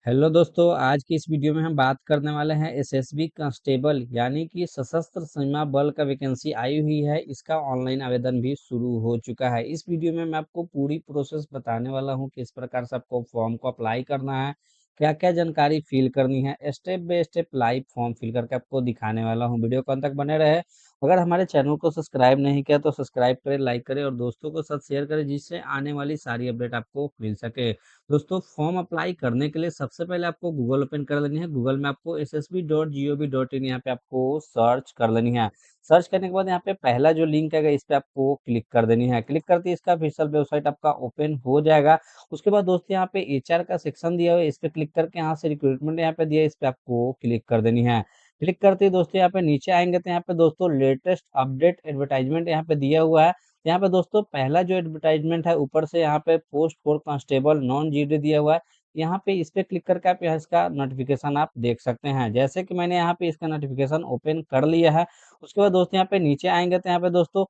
Hello दोस्तों, आज की इस वीडियो में हम बात करने वाले हैं एसएसबी कांस्टेबल यानी कि सशस्त्र सीमा बल का वैकेंसी आई हुई है। इसका ऑनलाइन आवेदन भी शुरू हो चुका है। इस वीडियो में मैं आपको पूरी प्रोसेस बताने वाला हूं, किस प्रकार से आपको फॉर्म को अप्लाई करना है, क्या क्या जानकारी फिल करनी है, step by step live form fill करके आपको दिखाने वाला हूं। वीडियो को अंत तक बने रहे। अगर हमारे चैनल को सब्सक्राइब नहीं किया तो सब्सक्राइब करें, लाइक करें और दोस्तों को साथ शेयर करें, जिससे आने वाली सारी अपडेट आपको मिल सके। दोस्तों, फॉर्म अप्लाई करने के लिए सबसे पहले आपको गूगल ओपन कर लेनी है। गूगल में आपको ssb.gov.in यहाँ पे आपको सर्च कर लेनी है। सर्च करने के बाद यहाँ पे पहला जो लिंक है इस पे आपको क्लिक कर देनी है। क्लिक करते ही इसका ऑफिशियल वेबसाइट आपका ओपन हो जाएगा। उसके बाद दोस्तों यहाँ पे एचआर का सेक्शन दिया हुआ है, इस पे क्लिक करके यहाँ से रिक्रूटमेंट यहाँ पे दिया है, इस पे आपको क्लिक कर देनी है। क्लिक करते ही दोस्तों यहाँ पे नीचे आएंगे तो यहाँ पे दोस्तों लेटेस्ट अपडेट एडवर्टाइजमेंट यहाँ पे दिया हुआ है। यहाँ पे दोस्तों पहला जो एडवर्टाइजमेंट है ऊपर से यहाँ पे post for constable non GD दिया हुआ है। यहाँ पे इस पे क्लिक करके आप यहाँ इसका नोटिफिकेशन आप देख सकते हैं। जैसे कि मैंने यहाँ पे इसका नोटिफिकेशन ओपन कर लिया है। उसके बाद दोस्तों यहाँ पे नीचे आएंगे तो यहाँ पे दोस्तों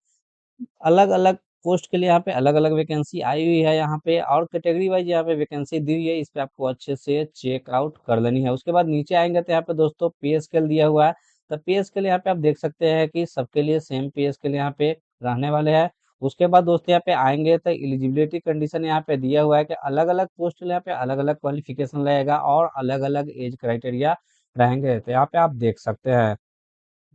अलग अलग पोस्ट के लिए यहाँ पे अलग अलग वैकेंसी आई हुई है। यहाँ पे और कैटेगरी वाइज यहाँ पे वैकेंसी दी हुई है, इस पे आपको अच्छे से चेक आउट कर लेनी है। उसके बाद नीचे आएंगे तो यहाँ पे दोस्तों पे स्केल दिया हुआ है। तो पे स्केल यहाँ पे आप देख सकते हैं कि सबके लिए सेम पे स्केल यहाँ पे रहने वाले हैं। उसके बाद दोस्तों यहाँ पे आएंगे तो एलिजिबिलिटी कंडीशन यहाँ पे दिया हुआ है कि अलग अलग पोस्ट के लिए यहाँ पे अलग अलग क्वालिफिकेशन रहेगा और अलग अलग एज क्राइटेरिया रहेंगे। तो यहाँ पे आप देख सकते हैं।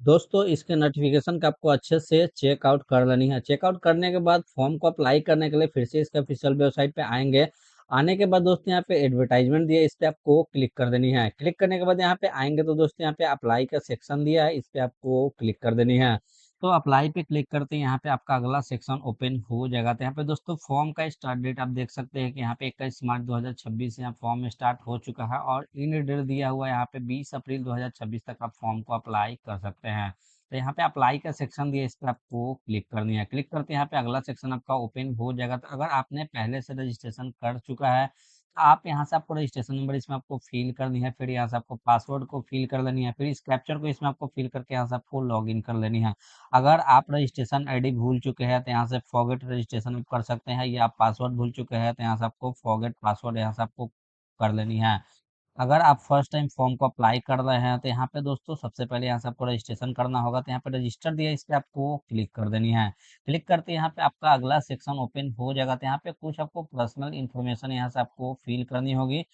दोस्तों, इसके नोटिफिकेशन का आपको अच्छे से चेकआउट कर लेनी है। चेकआउट करने के बाद फॉर्म को अप्लाई करने के लिए फिर से इसके ऑफिशियल वेबसाइट पे आएंगे। आने के बाद दोस्तों यहाँ पे एडवर्टाइजमेंट दिया है, इस पे आपको क्लिक कर देनी है। क्लिक करने के बाद यहाँ पे आएंगे तो दोस्तों यहाँ पे अप्लाई का सेक्शन दिया है, इस पे आपको क्लिक कर देनी है। तो अप्लाई पे क्लिक करते हैं यहाँ पे आपका अगला सेक्शन ओपन हो जाएगा। तो यहाँ पे दोस्तों फॉर्म का स्टार्ट डेट आप देख सकते हैं कि यहाँ पे 21 मार्च 2026 से यहाँ फॉर्म स्टार्ट हो चुका है और इन डेट दिया हुआ है यहाँ पे 20 अप्रैल 2026 तक आप फॉर्म को अप्लाई कर सकते हैं। तो यहाँ पे अप्लाई का सेक्शन दिया है, इस पर आपको क्लिक करनी है। क्लिक करते यहाँ पे अगला सेक्शन आपका ओपन हो जाएगा। तो अगर आपने पहले से रजिस्ट्रेशन कर चुका है तो आप यहाँ से आपको रजिस्ट्रेशन नंबर इसमें आपको फिल करनी है। फिर यहाँ से आपको पासवर्ड को फिल कर लेनी है। फिर इस कैप्चर को इसमें आपको फिल करके यहाँ से आपको लॉग इन कर लेनी है। अगर आप रजिस्ट्रेशन आईडी भूल चुके हैं तो यहाँ से फॉरगेट रजिस्ट्रेशन आप कर सकते हैं, या आप पासवर्ड भूल चुके हैं तो यहाँ से आपको फॉरगेट पासवर्ड यहाँ से आपको कर लेनी है। अगर आप फर्स्ट टाइम फॉर्म को अप्लाई कर रहे हैं तो यहाँ पे दोस्तों सबसे पहले यहाँ से आपको रजिस्ट्रेशन करना होगा। तो यहाँ पे रजिस्टर दिया है, इस पे आपको क्लिक कर देनी है। क्लिक करते यहाँ पे आपका अगला सेक्शन ओपन हो जाएगा। तो यहाँ पे कुछ आपको पर्सनल इन्फॉर्मेशन यहाँ से आपको फिल करनी होगी।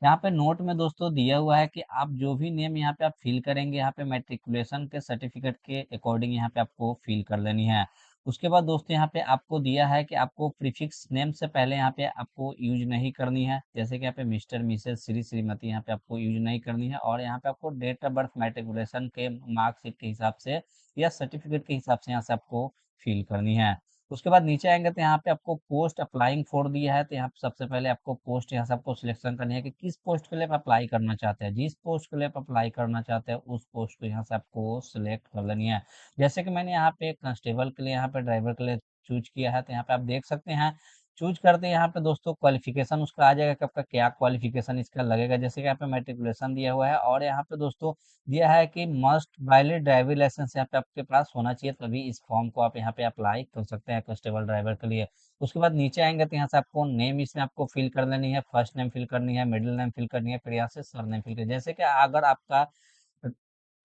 यहाँ पे नोट में दोस्तों दिया हुआ है कि आप जो भी नेम यहाँ पे आप फिल करेंगे, यहाँ पे मैट्रिकुलेशन के सर्टिफिकेट के अकॉर्डिंग यहाँ पे आपको फिल कर लेनी है। उसके बाद दोस्तों यहाँ पे आपको दिया है कि आपको प्रीफिक्स नेम से पहले यहाँ पे आपको यूज नहीं करनी है, जैसे कि यहाँ पे मिस्टर मिसेस श्री श्रीमती यहाँ पे आपको यूज नहीं करनी है। और यहाँ पे आपको डेट ऑफ बर्थ मैट्रिकुलेशन के मार्कशीट के हिसाब से या सर्टिफिकेट के हिसाब से यहाँ से आपको फिल करनी है। उसके बाद नीचे आएंगे तो यहाँ पे आपको पोस्ट अप्लाइंग फॉर दिया है। तो यहाँ पे सबसे पहले आपको पोस्ट यहाँ से आपको सिलेक्शन करनी है कि किस पोस्ट के लिए आप अप्लाई करना चाहते हैं। जिस पोस्ट के लिए आप अप्लाई करना चाहते हैं उस पोस्ट को यहाँ से आपको सिलेक्ट कर लेनी है। जैसे कि मैंने यहाँ पे कांस्टेबल के लिए यहाँ पे ड्राइवर के लिए चूज किया है। तो यहाँ पे आप देख सकते हैं चूज करते हैं यहाँ पे दोस्तों क्वालिफिकेशन उसका आ जाएगा कि आपका क्या क्वालिफिकेशन इसका लगेगा। जैसे कि यहाँ पे मैट्रिकुलेशन दिया हुआ है और यहाँ पे दोस्तों दिया है कि मस्ट वैलिड ड्राइविंग लाइसेंस यहाँ पे आपके पास होना चाहिए, तभी इस फॉर्म को आप यहाँ पे अप्लाई कर सकते हैं कांस्टेबल ड्राइवर के लिए। उसके बाद नीचे आएंगे तो यहाँ से आपको नेम इसमें आपको फिल कर लेनी है। फर्स्ट नेम फिल करनी है, मिडिल नेम फिल करनी है, फिर यहाँ से सर नेम फिल करनी है। जैसे कि अगर आपका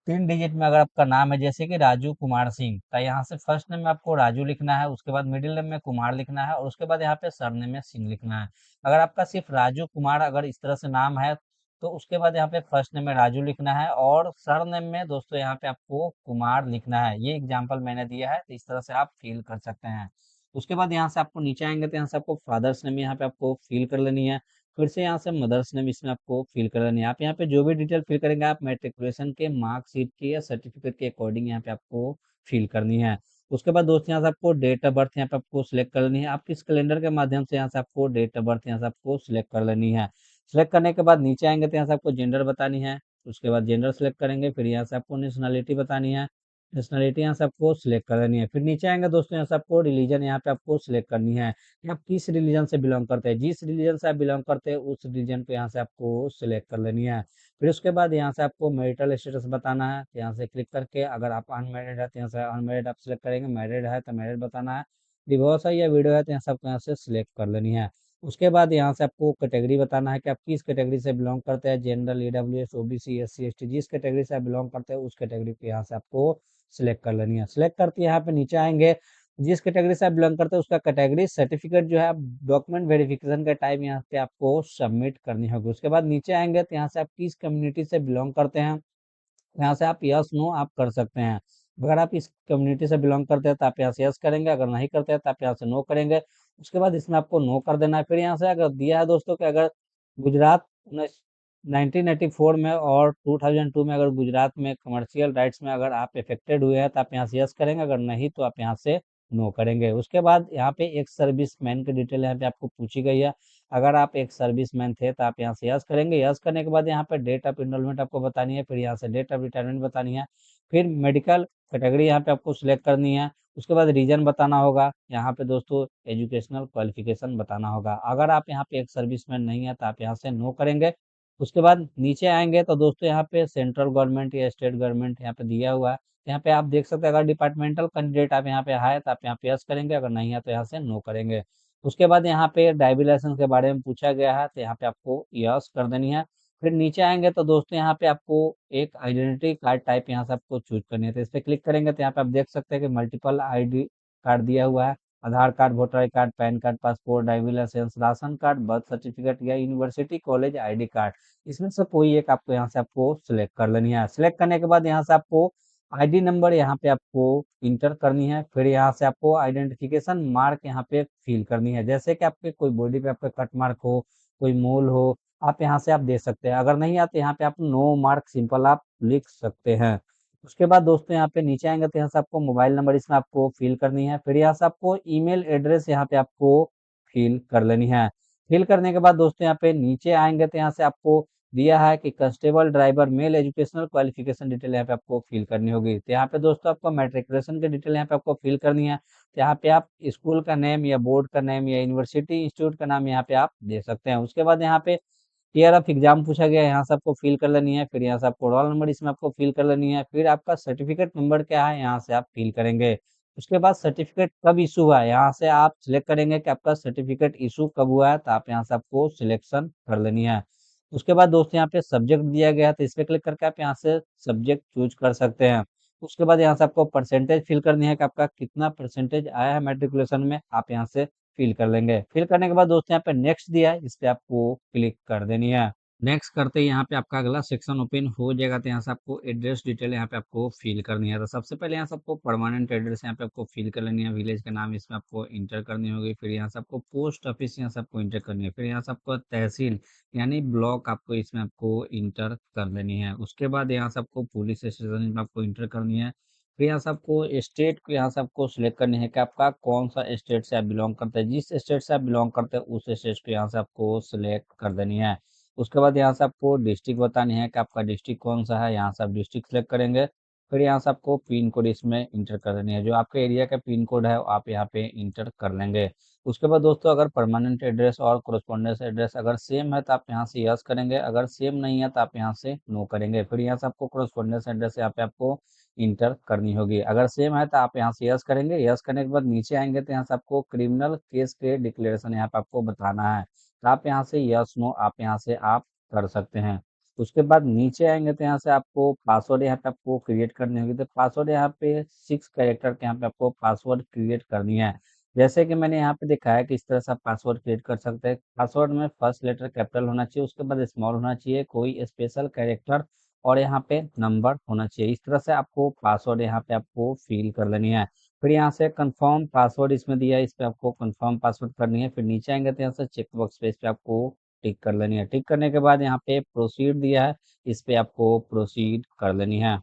3 डिजिट में अगर आपका नाम है जैसे कि राजू कुमार सिंह, तो यहाँ से फर्स्ट नेम में आपको राजू लिखना है, उसके बाद मिडिल नेम में कुमार लिखना है और उसके बाद यहाँ पे सरनेम में सिंह लिखना है। अगर आपका सिर्फ राजू कुमार अगर इस तरह से नाम है तो उसके बाद यहाँ पे फर्स्ट नेम में राजू लिखना है और सरनेम में दोस्तों यहाँ पे आपको कुमार लिखना है। ये एग्जाम्पल मैंने दिया है, तो इस तरह से आप फिल कर सकते हैं। उसके बाद यहाँ से आपको नीचे आएंगे तो यहाँ से आपको फादर्स नेम यहाँ पे आपको फिल कर लेनी है। फिर से यहाँ से मदर्स नेम इसमें आपको फिल कर लेनी है। आप यहाँ पे जो भी डिटेल फिल करेंगे आप मैट्रिकुलेशन के मार्कशीट के या सर्टिफिकेट के अकॉर्डिंग यहाँ पे आपको फिल करनी है। उसके बाद दोस्त यहाँ से आपको डेट ऑफ बर्थ यहाँ पे आपको सिलेक्ट कर लेनी है। आप किस कैलेंडर के माध्यम से यहाँ से आपको डेट ऑफ बर्थ यहाँ से आपको सिलेक्ट कर लेनी है। सिलेक्ट करने के बाद नीचे आएंगे तो यहाँ से आपको जेंडर बतानी है। उसके बाद जेंडर सिलेक्ट करेंगे, फिर यहाँ से आपको नेशनलिटी बतानी है। नेशनलिटी यहाँ से आपको सिलेक्ट कर लेनी है। फिर नीचे आएंगे दोस्तों यहाँ से आपको रिलीजन यहाँ पे आपको सिलेक्ट करनी है कि आप किस रिलीजन से बिलोंग करते हैं। जिस रिलीजन से आप बिलोंग करते हैं उस रिलीजन को यहाँ से आपको सिलेक्ट कर लेनी है। फिर उसके बाद यहाँ से आपको मैरिटल स्टेटस बताना है। तो यहाँ से क्लिक करके अगर आप अनमैरिड है तो यहाँ से अनमैरिड आप सिलेक्ट करेंगे, मैरिड है तो मैरिड बताना है, डिवोर्स है या विडो है तो यहाँ से आपको यहाँ से सिलेक्ट कर लेनी है। उसके बाद यहाँ से आपको कैटेगरी बताना है कि आप किस कैटेगरी से बिलोंग करते हैं, general, EWS, OBC, SC, ST, जिस कैटेगरी से आप बिलोंग करते हैं उस कैटेगरी को यहाँ से आपको सिलेक्ट कर लेनी है। सिलेक्ट करके यहाँ पे नीचे आएंगे, जिस कैटेगरी से आप बिलोंग करते हैं उसका कैटेगरी सर्टिफिकेट जो है आप डॉक्यूमेंट वेरिफिकेशन का टाइम यहाँ पे आपको सबमिट करनी होगी। उसके बाद नीचे आएंगे तो यहाँ से आप किस कम्युनिटी से बिलोंग करते हैं, यहाँ से आप यस नो आप कर सकते हैं। अगर आप इस कम्युनिटी से बिलोंग करते हैं तो आप यहाँ से यस करेंगे, अगर नहीं करते हैं तो आप यहाँ से नो करेंगे। उसके बाद इसमें आपको नो कर देना है। फिर यहाँ से अगर दिया है दोस्तों कि अगर गुजरात 1984 में और 2002 में अगर गुजरात में कमर्शियल राइट्स में अगर आप इफेक्टेड हुए हैं तो आप यहाँ से यस करेंगे, अगर नहीं तो आप यहाँ से नो करेंगे। उसके बाद यहाँ पे एक सर्विस मैन की डिटेल यहाँ पे आपको पूछी गई है। अगर आप एक सर्विसमैन थे तो आप यहाँ से यस करेंगे। यस करने के बाद यहाँ पे डेट ऑफ इनरोलमेंट आपको बतानी है, फिर यहाँ से डेट ऑफ रिटायरमेंट बतानी है, फिर मेडिकल कैटेगरी यहाँ पे आपको सिलेक्ट करनी है। उसके बाद रीजन बताना होगा, यहाँ पे दोस्तों एजुकेशनल क्वालिफिकेशन बताना होगा। अगर आप यहाँ पे एक सर्विसमैन नहीं है तो आप यहाँ से नो करेंगे। उसके बाद नीचे आएंगे तो दोस्तों यहाँ पे सेंट्रल गवर्नमेंट या स्टेट गवर्नमेंट यहाँ पे दिया हुआ है। यहाँ पे आप देख सकते हैं, अगर डिपार्टमेंटल कैंडिडेट आप यहाँ पे है तो आप यहाँ पे यस करेंगे, अगर नहीं है तो यहाँ से नो करेंगे। उसके बाद यहाँ पे ड्राइविंग लाइसेंस के बारे में पूछा गया है तो यहाँ पे आपको यस कर देनी है। फिर नीचे आएंगे तो दोस्तों यहाँ पे आपको एक आइडेंटिटी कार्ड टाइप यहाँ से आपको चूज करनी है। तो इस पे क्लिक करेंगे तो यहाँ पे आप देख सकते हैं कि मल्टीपल आईडी कार्ड दिया हुआ है, Aadhaar card, voter I card, PAN card, passport, driving licence, ration card, birth certificate या यूनिवर्सिटी कॉलेज आईडी कार्ड। इसमें से कोई एक आपको यहाँ से आपको सिलेक्ट कर लेनी है। सिलेक्ट करने के बाद यहाँ से आपको आईडी नंबर यहाँ पे आपको इंटर करनी है। फिर यहाँ से आपको आइडेंटिफिकेशन मार्क यहाँ पे फिल करनी है, जैसे कि आपके कोई बॉडी पे आपका कट मार्क हो, कोई मोल हो, आप यहाँ से आप दे सकते हैं। अगर नहीं आते यहाँ पे आप नो मार्क सिंपल आप लिख सकते हैं। उसके बाद दोस्तों यहाँ पे नीचे आएंगे तो यहाँ से आपको मोबाइल नंबर इसमें आपको फिल करनी है। फिर यहाँ से आपको ईमेल एड्रेस यहाँ पे आपको फिल कर लेनी है। फिल करने के बाद दोस्तों यहाँ पे नीचे आएंगे तो यहाँ से आपको दिया है कि constable driver male educational qualification detail यहाँ पे आपको फिल करनी होगी। तो यहाँ पे दोस्तों आपको मैट्रिकुलेशन की डिटेल यहाँ पे आपको फिल करनी है। तो यहाँ पे आप स्कूल का नेम या बोर्ड का नेम या यूनिवर्सिटी इंस्टीट्यूट का नाम यहाँ पे आप दे सकते हैं। उसके बाद यहाँ पे ईयर ऑफ एग्जाम पूछा गया है, यहाँ से आपको फिल कर लेनी है। फिर यहाँ से आपको रोल नंबर इसमें आपको फिल कर लेनी है। फिर आपका सर्टिफिकेट नंबर क्या है यहाँ से आप फिल करेंगे। उसके बाद सर्टिफिकेट कब इशू हुआ है यहाँ से आप सिलेक्ट करेंगे कि आपका सर्टिफिकेट इशू कब हुआ है, तो आप यहाँ से आपको सिलेक्शन कर लेनी है। उसके बाद दोस्तों यहाँ पे सब्जेक्ट दिया गया है तो इस पे क्लिक करके आप यहाँ से सब्जेक्ट चूज कर सकते हैं। उसके बाद यहाँ से आपको परसेंटेज फिल करनी है कि आपका कितना परसेंटेज आया है मैट्रिकुलेशन में, आप यहाँ से फिल कर लेंगे। फिल करने के बाद दोस्तों यहाँ पे नेक्स्ट दिया है, इस पे आपको क्लिक कर देनी है। नेक्स्ट करते ही यहाँ पे आपका अगला सेक्शन ओपन हो जाएगा। तो यहाँ से आपको एड्रेस डिटेल यहाँ पे आपको फिल करनी है। तो सबसे पहले यहाँ से आपको परमानेंट एड्रेस यहाँ पे आपको फिल कर लेनी है। विलेज का नाम इसमें आपको इंटर करनी होगी। फिर यहाँ से आपको पोस्ट ऑफिस यहाँ से आपको इंटर करनी है। फिर यहाँ से आपको तहसील यानी ब्लॉक आपको इसमें आपको इंटर कर लेनी है। उसके बाद यहाँ से आपको पुलिस स्टेशन में आपको इंटर करनी है। फिर यहाँ से आपको स्टेट को यहाँ से आपको सिलेक्ट करनी है कि आपका कौन सा स्टेट से आप बिलोंग करते हैं। जिस स्टेट से आप बिलोंग करते हैं उस स्टेट को यहाँ से आपको सिलेक्ट कर देनी है। उसके बाद यहाँ से आपको डिस्ट्रिक्ट बतानी है कि आपका डिस्ट्रिक्ट कौन सा है, यहाँ से आप डिस्ट्रिक्ट सेलेक्ट करेंगे। फिर यहाँ से आपको पिन कोड इसमें इंटर कर देनी है, जो आपके एरिया का पिन कोड है आप यहाँ पे इंटर कर लेंगे। उसके बाद दोस्तों अगर परमानेंट एड्रेस और कोरस्पोंडेंस एड्रेस अगर सेम है तो आप यहाँ से यस करेंगे, अगर सेम नहीं है तो आप यहाँ से नो करेंगे। फिर यहाँ से आपको कोरस्पोंडेंस एड्रेस यहाँ पे आपको इंटर करनी होगी, अगर सेम है तो आप यहाँ से यस करेंगे। यस करने के बाद नीचे आएंगे तो यहाँ से आपको क्रिमिनल केस के डिक्लेरेशन यहाँ पे आपको बताना है। तो आप यहाँ से यस नो आप यहाँ से आप कर सकते हैं। उसके बाद नीचे आएंगे तो यहाँ से आपको पासवर्ड यहाँ पे आपको क्रिएट करनी होगी। तो पासवर्ड यहाँ पे 6 कैरेक्टर के यहाँ पे आपको पासवर्ड क्रिएट करनी है। जैसे कि मैंने यहाँ पे दिखाया है कि इस तरह से आप पासवर्ड क्रिएट कर सकते हैं। पासवर्ड में फर्स्ट लेटर कैपिटल होना चाहिए, उसके बाद स्मॉल होना चाहिए, कोई स्पेशल कैरेक्टर और यहाँ पे नंबर होना चाहिए। इस तरह से आपको पासवर्ड यहाँ पे आपको फिल कर लेनी है। फिर यहाँ से कंफर्म पासवर्ड इसमें दिया है, इस पे आपको कंफर्म पासवर्ड करनी है। फिर नीचे आएंगे तो यहाँ से चेक बॉक्स पे इस पे आपको टिक कर लेनी है। टिक करने के बाद यहाँ पे प्रोसीड दिया है, इस पे आपको प्रोसीड कर लेनी है।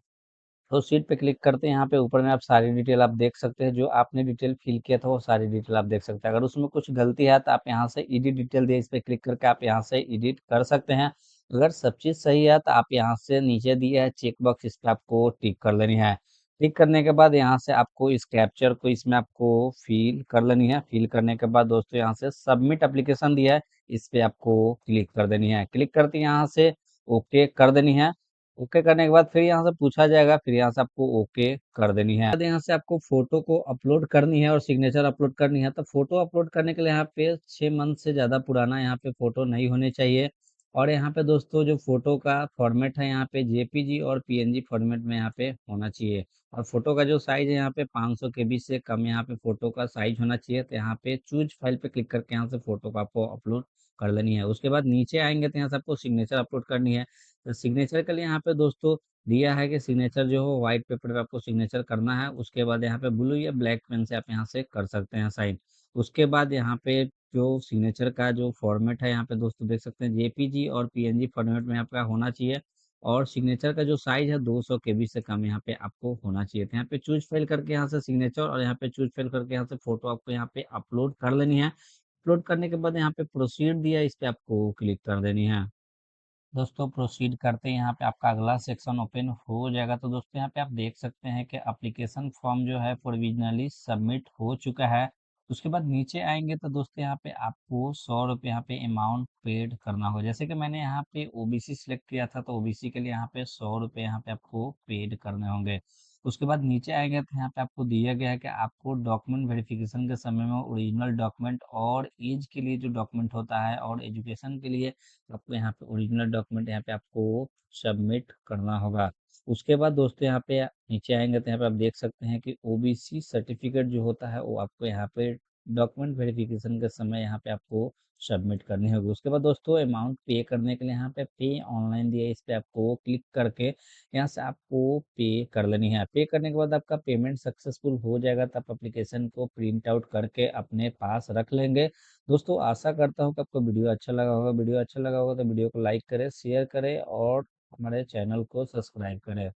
प्रोसीड पे क्लिक करते हैं, यहाँ पे ऊपर में आप सारी डिटेल आप देख सकते हैं, जो आपने डिटेल फिल किया था वो सारी डिटेल आप देख सकते हैं। अगर उसमें कुछ गलती है तो आप यहाँ से एडिट डिटेल दिए, इस पे क्लिक करके आप यहाँ से एडिट कर सकते हैं। अगर सब चीज़ सही है तो आप यहाँ से नीचे दिया है चेक बॉक्स, इस पे आपको टिक कर लेनी है। टिक करने के बाद यहाँ से आपको इस कैप्चर को इसमें आपको फिल कर लेनी है। फिल करने के बाद दोस्तों यहाँ से सबमिट एप्लीकेशन दिया है, इस पे आपको क्लिक कर देनी है। क्लिक करते यहाँ से ओके कर देनी है। ओके करने के बाद फिर यहाँ से पूछा जाएगा, फिर यहाँ से आपको ओके कर देनी है। बाद यहाँ से आपको फोटो को अपलोड करनी है और सिग्नेचर अपलोड करनी है। तो फोटो अपलोड करने के लिए यहाँ पे 6 मंथ से ज़्यादा पुराना यहाँ पे फोटो नहीं होने चाहिए। और यहाँ पे दोस्तों जो फोटो का फॉर्मेट है यहाँ पे जेपीजी और पीएनजी फॉर्मेट में यहाँ पे होना चाहिए। और फोटो का जो साइज है यहाँ पे 500 केबी से कम यहाँ पे फोटो का साइज होना चाहिए। तो यहाँ पे चूज फाइल पे क्लिक करके यहाँ से फोटो को आपको अपलोड कर लेनी है। उसके बाद नीचे आएंगे तो यहाँ से आपको सिग्नेचर अपलोड करनी है। तो सिग्नेचर के लिए यहाँ पे दोस्तों दिया है कि सिग्नेचर जो हो व्हाइट पेपर पे आपको सिग्नेचर करना है। उसके बाद यहाँ पे ब्लू या ब्लैक पेन से आप यहाँ से कर सकते हैं साइन। उसके बाद यहाँ पे जो सिग्नेचर का जो फॉर्मेट है यहाँ पे दोस्तों देख सकते हैं जेपीजी और पीएनजी फॉर्मेट में आपका होना चाहिए। और सिग्नेचर का जो साइज है 200 केबी से कम यहाँ पे आपको होना चाहिए। तो यहाँ पे चूज फाइल करके यहाँ से सिग्नेचर और यहाँ पे चूज फाइल करके यहाँ से फोटो आपको यहाँ पे अपलोड कर लेनी है। अपलोड करने के बाद यहाँ पे प्रोसीड दिया है, इस पे आपको क्लिक कर देनी है। दोस्तों प्रोसीड करते हैं, यहाँ पे आपका अगला सेक्शन ओपन हो जाएगा। तो दोस्तों यहाँ पे आप देख सकते हैं कि एप्लीकेशन फॉर्म जो है प्रोविजनली सबमिट हो चुका है। उसके बाद नीचे आएंगे तो दोस्तों यहाँ पे आपको 100 रुपये यहाँ पे अमाउंट पेड करना होगा। जैसे कि मैंने यहाँ पे ओबीसी सिलेक्ट किया था, तो ओबीसी के लिए यहाँ पे 100 रुपये यहाँ पे आपको पेड करने होंगे। उसके बाद नीचे आएंगे तो यहाँ पे आपको दिया गया है कि आपको डॉक्यूमेंट वेरिफिकेशन के समय में ओरिजिनल डॉक्यूमेंट और एज के लिए जो डॉक्यूमेंट होता है और एजुकेशन के लिए आपको यहाँ पे ओरिजिनल डॉक्यूमेंट यहाँ पे आपको सबमिट करना होगा। उसके बाद दोस्तों यहाँ पे नीचे आएंगे तो यहाँ पे आप देख सकते हैं कि ओबीसी सर्टिफिकेट जो होता है वो आपको यहाँ पे डॉक्यूमेंट वेरिफिकेशन के समय यहाँ पे आपको सबमिट करनी होगी। उसके बाद दोस्तों अमाउंट पे करने के लिए यहाँ पे पे ऑनलाइन दिया है, इस पे आपको क्लिक करके यहाँ से आपको पे कर लेनी है। पे करने के बाद आपका पेमेंट सक्सेसफुल हो जाएगा, तो आप एप्लीकेशन को प्रिंट आउट करके अपने पास रख लेंगे। दोस्तों आशा करता हूँ कि आपको वीडियो अच्छा लगा होगा। वीडियो अच्छा लगा होगा तो वीडियो को लाइक करें, शेयर करें और हमारे चैनल को सब्सक्राइब करें।